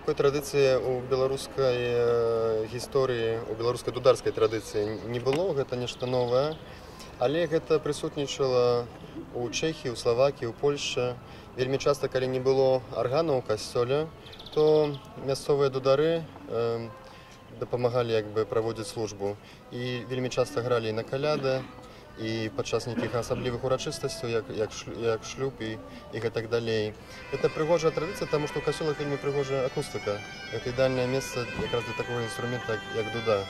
такой традыцыі ў беларускай гісторыі, у беларускай дударскай традыцыі не было, гэта нешта новае, але гэта прысутнічала ў Чэхіі, ў Славакіі, у Польшчы. Вельмі часта, калі не было аргана ў касцёле, то мясцовыя дудары дапамагалі праводзіць службу. І вельмі часта гралі і на каляды, і падчас нейкіх асаблівых урачыстасцяў, як шлюб і гэтак далей. Гэта прыгожая традыцыя, таму што ў касцёлах вельмі прыгожая акустыка. Гэта ідэальнае месца якраз для такога інструмента, як дуда.